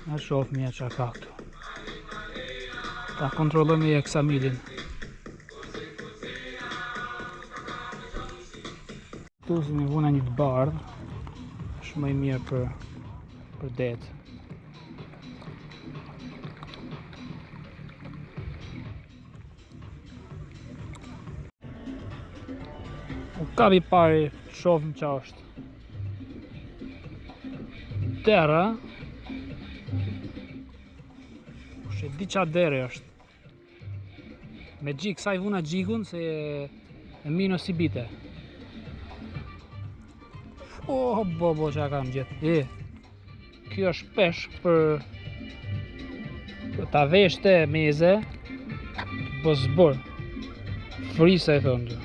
Na shoh mirë çfarë ka këtu. Ta kontrollojmë e eksamilin. Këtu si një vuna një të bardhë, është më i mirë për det. Kapi pari, shohim çfarë është. Dera. Është di çfarë dere është. Me gjik, sa i vuna gjikun se e mino si bite. Oh, bobo që kam gjithë. Kjo është pesh për ta veshte meze, po zbor. Frisa e thonë.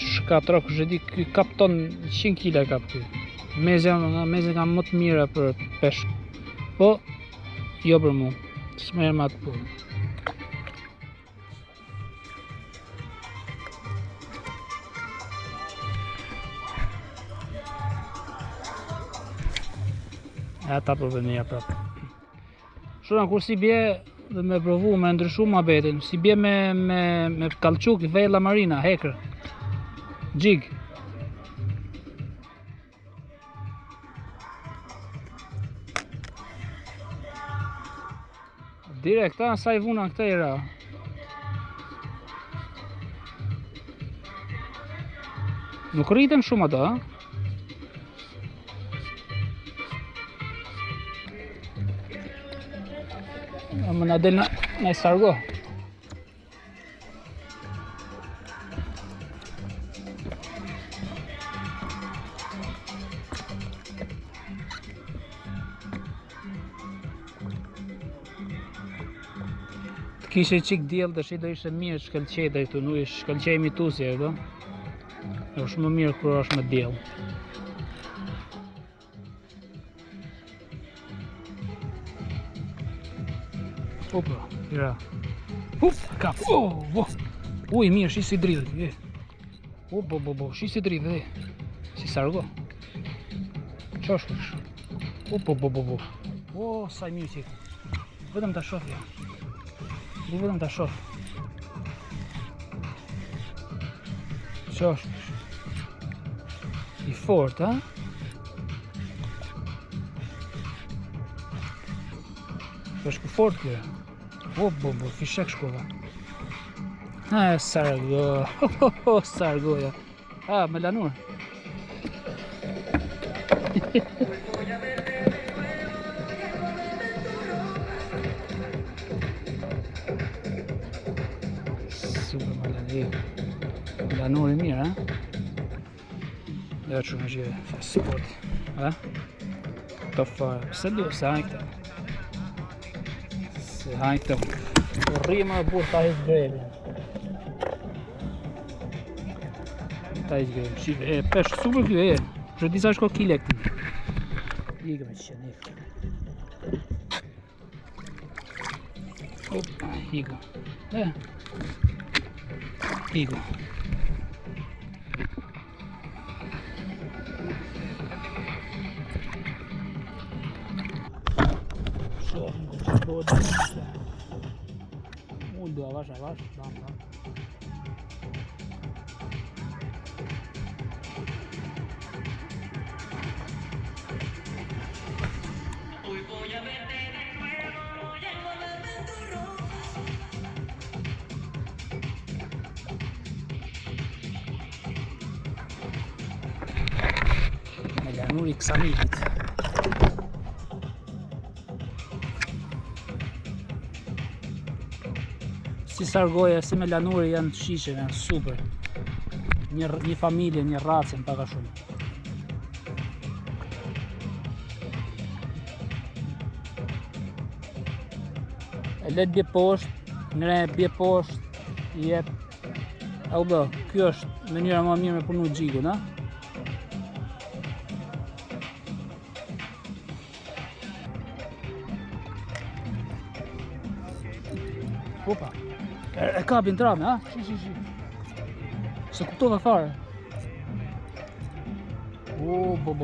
Shkatrok, zhedi, ky kap ton 100 kg kap ky. Meze ka më të mira për pesh. Po, jo për mu. S'merr më atë punë. Ata përvënia prapë. Shuna, kur si bje dhe me provu, me ndryshu muhabetin, si bje me kalçuk, vella marina, hekër. Gjig. Direkt, sa i vuna këta i ra. Nuk rriten shumë ato, ha? Më na del në sargo. Kishe qik djel të shi do ishe mirë shkëlqej dhe këtu, nuk ishë shkëlqej mitusje, do? është më mirë kur është me djel. Opa, tira. Kap, uj, mirë, shi si dridhë, shi si dridhë, si sargo. Qa është kështë? Sa i mirë qikë. Vedëm të shofja. Vedëm të shof. Qa është kështë? I fort, ha? Është fort kërë. Fishek shkova. Sargo. Sargo, ja. Me lanur. Super me lanur. Lanur i mirë, ha? Ja që në gjithë, sport. Ha? Të farë. Se du, se hajnë këta. Se hajnë këta. Rrima e burë ta ishtë grevin. Ta ishtë grevin. Shive, peshë super kjo, që disa shko kile këti. Ikë me qenë, ikë. Opa, ikë. Ikë. Ullë, avash, dam. Me lanur i kësamilit. Si sargoja, si me lanuri janë të shishe, janë super. Një familje, një racë në paka shumë. E let bje poshtë, nëre bje poshtë, jep. Kjo është mënyra më mirë me punu gjikun, ha? Opa. E kapin trame, ha? Shi. Se kuptove fare.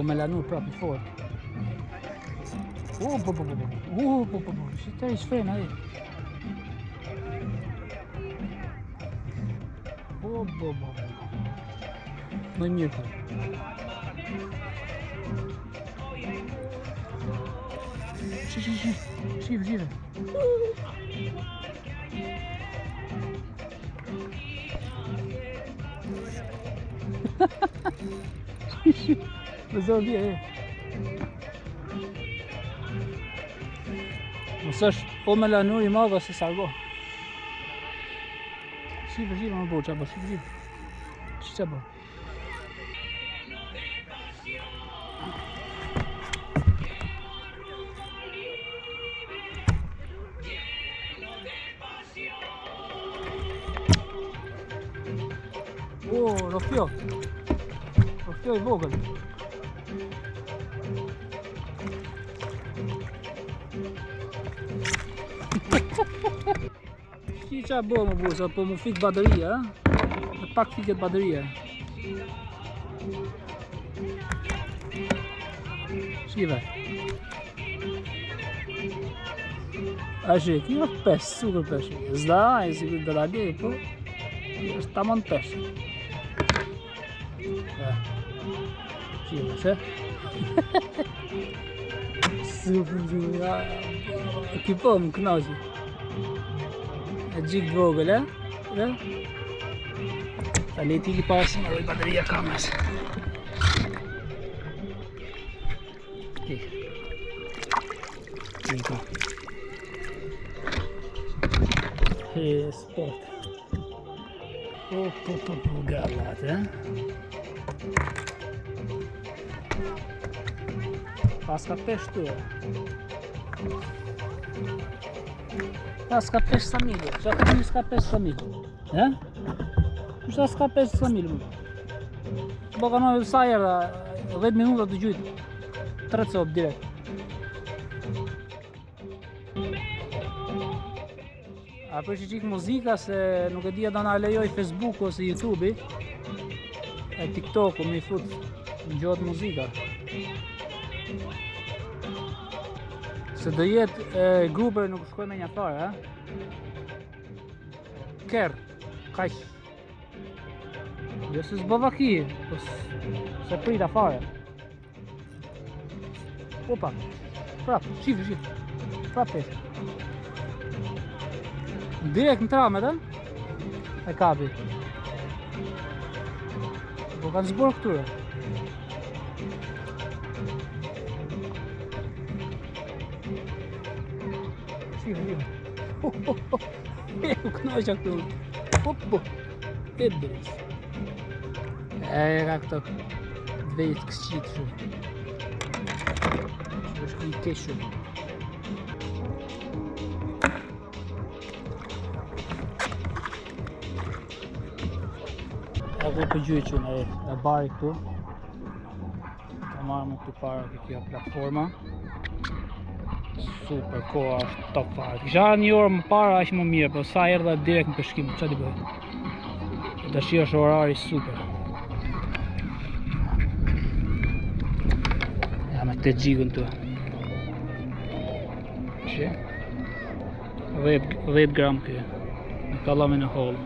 Me lanur prap i fort. Si të i shfrena e. Më mirë të. Shive. Më zërë bje e. Mësë është o me lanur i madhe se sargo. Shive më bo qaba, shive. Që bo? Rofjo i vogël. Shki qa bo më busa, po mu fik bateria, dhe pak fiket bateria. Shkive. Ashe, kjo pesh, super pesh. Zda, e si këtë dalage, po, është tamam pesh. Shkive, që? Super, ki po më knaqi. E gjik vogël, e? Ta leti li pasi më roj bateria kamerës. Niko. Sport. Gallat, Paska pesh tu. Paska pesh Samilë. Qa të s'ka pesh Samilë? Qa s'ka pesh Samilë? Bo kanoj sa herë, 10 minuta të gjujtë. 3 copë direkt. A për që qikë muzika se nuk e dhja da nga lejoj Facebook ose YouTube e TikTok me i fut në gjotë muzika. Se do jetë gruper nuk shkoj me një fare, Kerë, kaq. Jo se s'bova ki, se prita fare. Opa, prap, shifë, prap peshe. Direkt në tramet, e kapi. Po kanë zborë këture. Shifë. U knaqqa këtu. E dërës. E ka këto dhejtë kësqitë shumë. Që është këj keshë. Ako të gjyë që në bari këtu. Të marrë më këtu para kjo platforma. Super, koha është top fare. Kisha një orë më para është më mirë, po sa erdha direkt në peshkim, qa t'i bëjë? Të shi është orari super. Ja me të gjigën të. Që? 10 gram kjo. Në kallame në holë.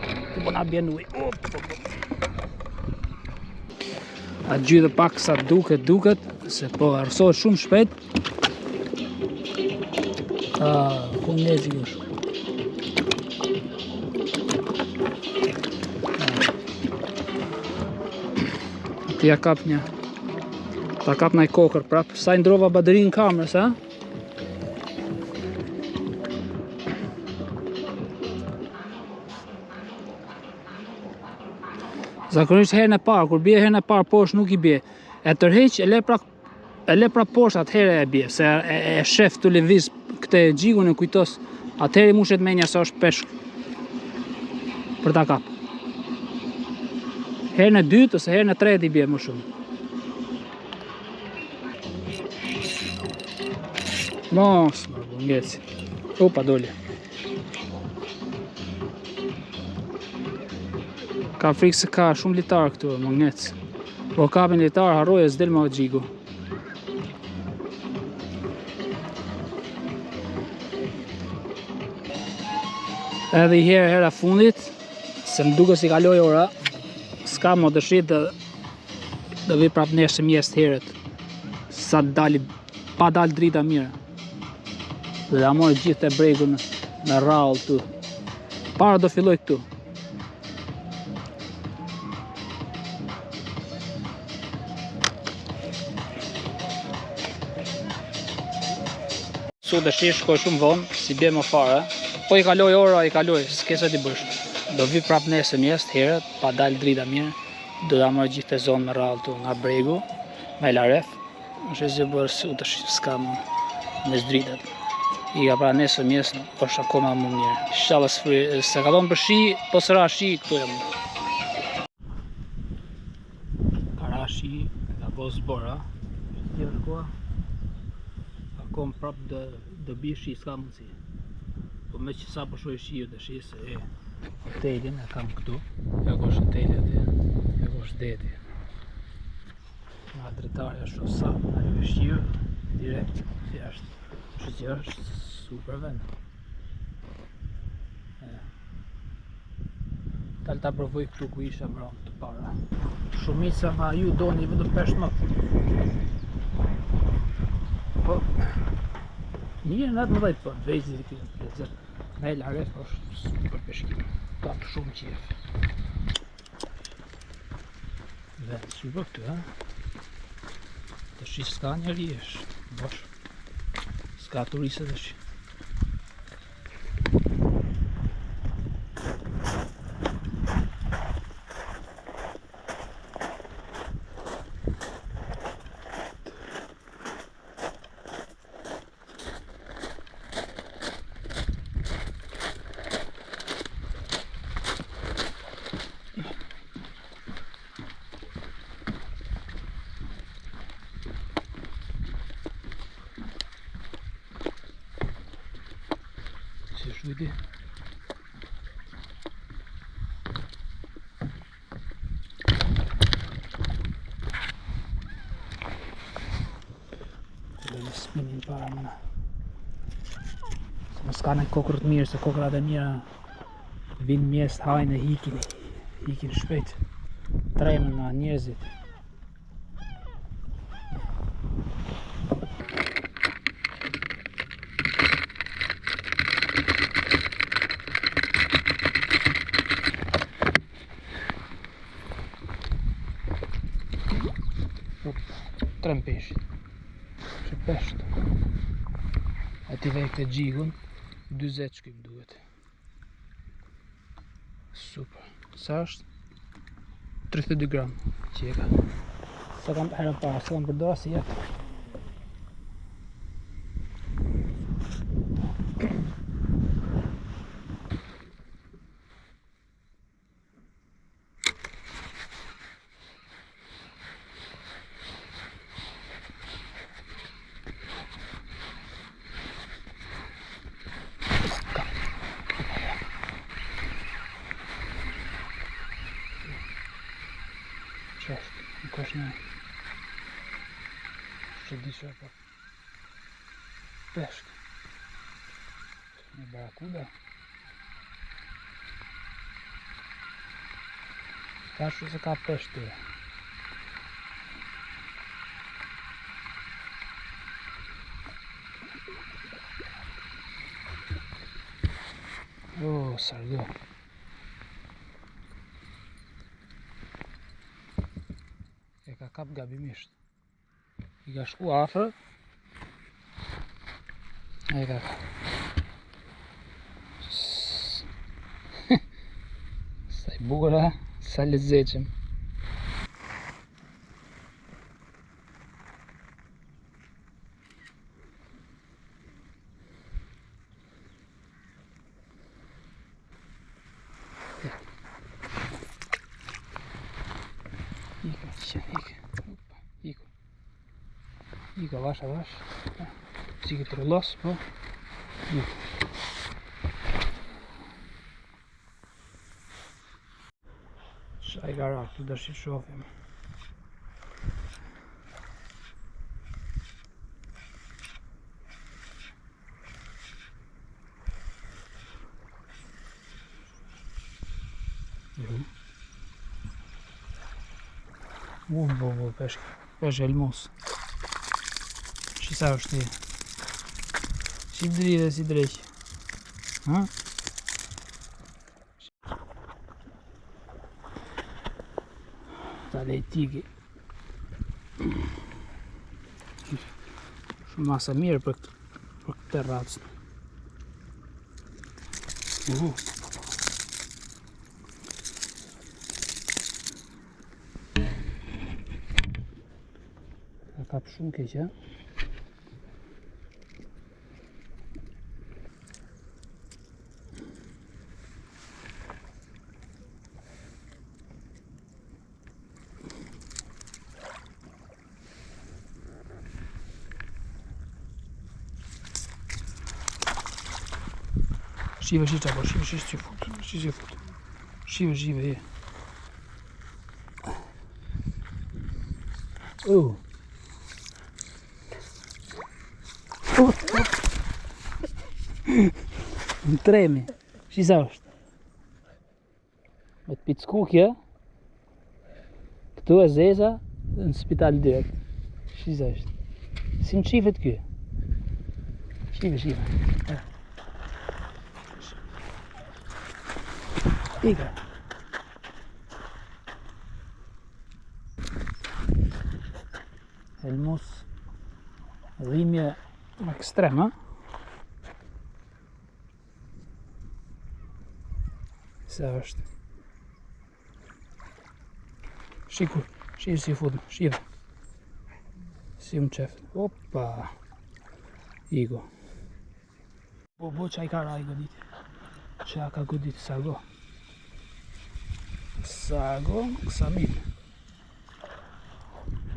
Të po na bjen uj. A gjydhe pak sa duket, se po arsohet shumë shpejt. Ku nezi është. Ti ja kap një. Ta kap një kokër prap. Sa i ndrova baterinë kamerës, a? Zakonisht herën e parë, kur bie herën e parë poshtë nuk i bie. E tërheq, e le pra poshtë atëherë e bie, se e shef të lëviz këtë gjigun e kujtos, atëherë i mushet menja se është peshk për ta kap. Herën e dytë ose herën e tretë i bie më shumë. Mos, ngeci. Opa, dole. Ka frikë se ka shumë litar këtu, më ngecë. Po kapin litar, harroj e s'del më gjigu. Edhe i hera fundit, se më duke si kaloj ora, s'ka më dëshit dhe vi prap nesër mjes të heret. Sa dali, pa dal drita mirë. Dhe da morë gjithë të bregun me rall këtu. Para do filloj këtu. Su dëshirë shkoj shumë vonë, si bje më fare. Po i kaloj ora, i kaloj, s'kesa t'i bësh. Do vi prap nesër mjes të heret, pa dal drita mirë. Do da morë gjithë të zonë me rall këtu nga bregu, me laref. Është si bërë su dëshirë s'ka më mes dritat. I ka pra nesër mjes, është akoma më mirë. Inshallah se ka thonë për shi, po s'ra shi këtu jam. Ka shi, ka bo zbora. Tjerë koha. Akom prap dë bi shi, s'ka mundësi. Po me që sa po shoj shi dhe shi se hotelin e kam këtu. Ja ko është hoteli aty. Ja ko është deti. Nga dritarja është sa, nga një shqirë, direkt, si është. Që është super vend. Tal ta provoj këtu ku isha mbrëm të para. Shumica nga ju doni vetëm peshë më. Po, mirë në atë më dhejtë, po, të vejtë të këtë plezër. Me e laref është super peshkim. Kam shumë qef. Vend super këtu, ha? Të shi s'ka njeri është, bosh. S'ka turistët është. Shujti. Dhe në spinin para mëna. Se më s'ka në kokrët mirë, se kokrat e mira vinë mjes të hajnë e hikin shpejt. Trejmë nga njerëzit. Trem peshit. Që pesht. E ti vej këtë gjigun 20 shkym duhet. Super. Sa është? 32 gram qeka. Sa kam herën para, sa kam përdora si jetë. Qështë, në kosh në që disha po peshk një barakuda ka shu se ka peshk të sargo ka kap gabimisht. I ka shku afër. E ka sa i bukur, ha? Sa lezetshëm. Iko vash a vash. Si këtë rëllos, po. Shaj gara, këtu dërshit shofim. Pesh elmos. Sa është ti? Si dridhe, si dreq. Ha? Ta lejtiki. Shumë masa mirë për këtë racën. Ka kap shumë keq, ha? Shive që qako, shive që fut, shive, je. Në tremi, shisa është. Me të pickukje, këtu e zeza, dhe në spital direkt. Shisa është. Si më qifet kjo. Shive. Ika. Elmos dhimbje ekstrem, ha? Sa është. Shikur, shive si futën, shive. Si më qeftë. Opa. Igo. Bo qaj ka ra i godit. Qa ka godit, sago. Sago, kësamil.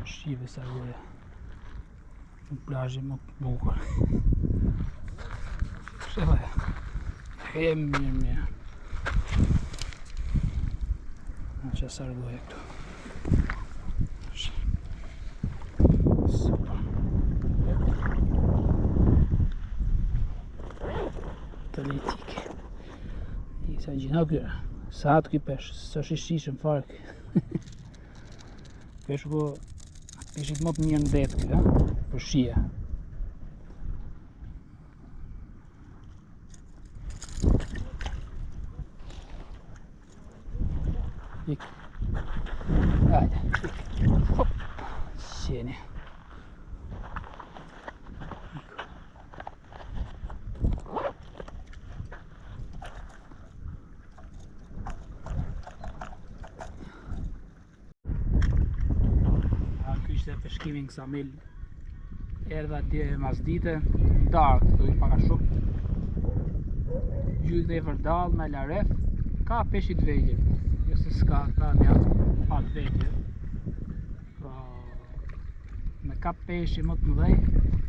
Shive sagoja. Në plazhi më bukur. Shefa. Mirë. Në që sargoja këtu. Super. Të lejtike. I sa gjina kërë. Sa atë këj pesh, së është i shishëm fark. Peshë ko peshit më të mirë në detë këj, për shia. Ik. Ajde, ik. Hop. Sjeni. Peshkimin kësa mil erdha mas dite darkë, të i paka shumë gjyk dhe i vërdal me laref ka peshit vejgje jëse s'ka ta një atë vejgje me ka peshi më të mëdhej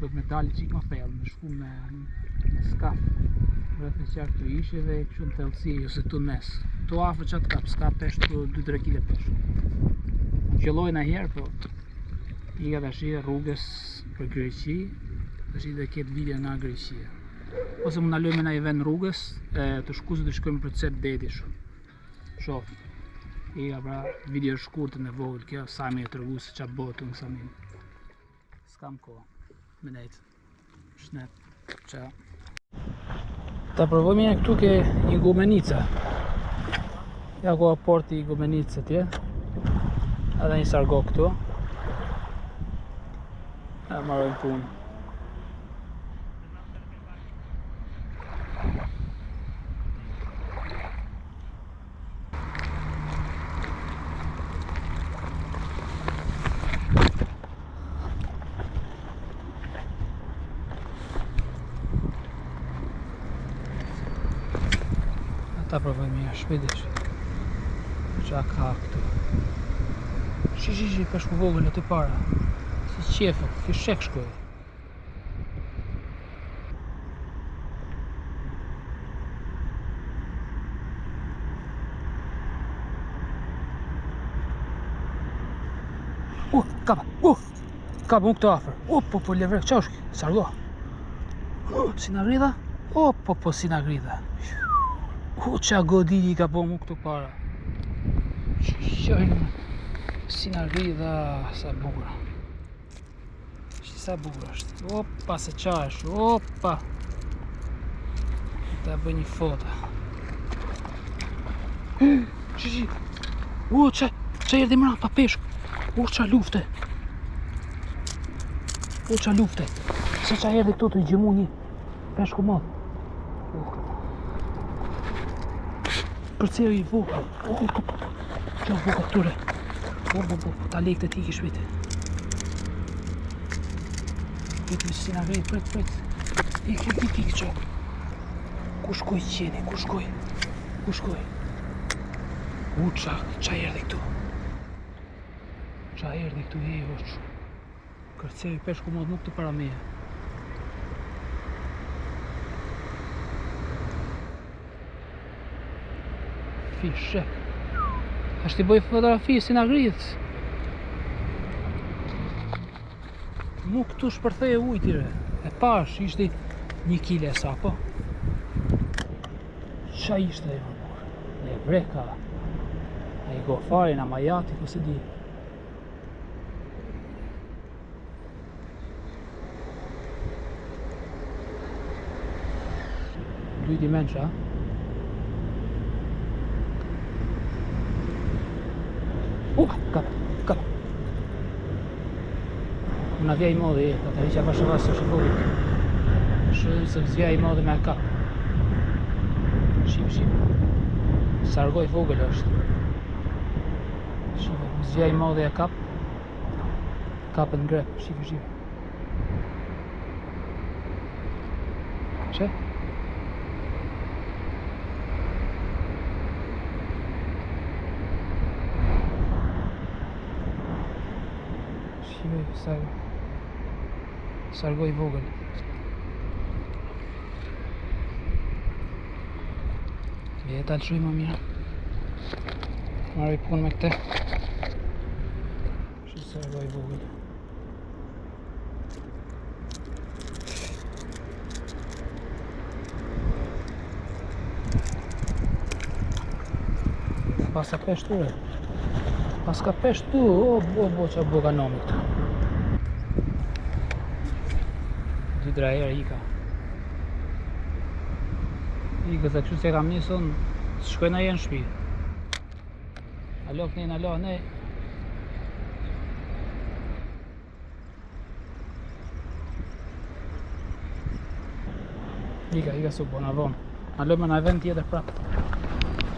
do të me dali qik më thellë me shku me skaf rreth e qartë të ishe dhe kështu në thellësi ose të nes të afër qatë kap, s'ka pesh të 2-3 kg pesh gjelloj në herë po i ka tashi rrugës për Greqi, tashi dhe ketë video nga Greqia. Ose më nalojme nga i vend rrugës, të shkusë të shkojmë për cep deti shumë. Shofë. I ka pra video shkurtën e vogël kjo, sa me e tërgu se qa botu në Samin. S'kam kohë. Me nejtë. Shnet. Qa. Ta provojmë një këtu ke Igumenica. Ja ko aporti Igumenica tje. Edhe një sargo këtu. E marrojmë punë. Ata provojmë një shpedish. Qa ka këtu. Shi, peshku vogël e të para. Si qefët, ki shek shkoj. Kapa, kapa unë këtë afer. Po, levrek, qa është kjo? Sargo. Si nga grida? Po, si nga grida. Qa godit i ka po mu këtu para. Si na rridha, sa bukur. Sa bukur është. Opa, se qash, opa. Ta bëj një foto. Shishi. Qa erdhi mra pa peshk. Qa lufte. Qa lufte. Se qa erdhi këtu të gjemu një peshku madh. Përceo i vogël. Qa vogël këture. Ta lek të ti kish vete. Vete si na vejt, pret. Ik qa. Ku shkoj qeni, ku shkoj? Qa erdhi këtu? Kërceu i peshku mod nuk të para meje. Fishe. Ashtë i bëj fotografi si na ngritës. Mu këtu shpërthej e ujtire. E pash, ishte 1 kile sa, po. Qa ishte e mërmur? Ne breka. A i gofarin, a majati, ku se di. Lujti menqa. Kap. Una via i modi, ta riqja vasë është vogël. Se via i modi me kap. Shif. Sargoj vogël është. Shif, via i modi e kap. Kapën grep, shif. Që? Sargoj vogël. Vjetë alë shuj më mirë. Marri punë me këte. Sargoj vogël. Pas ka peshtu e. Pas ka peshtu, qa boga nomi këtu. Dra herë ika se kështu se kam njëson shkojnë a jenë shpi. Alo kënin, alo ne. Ika su po në vonë. Alo me në event tjetër prapë.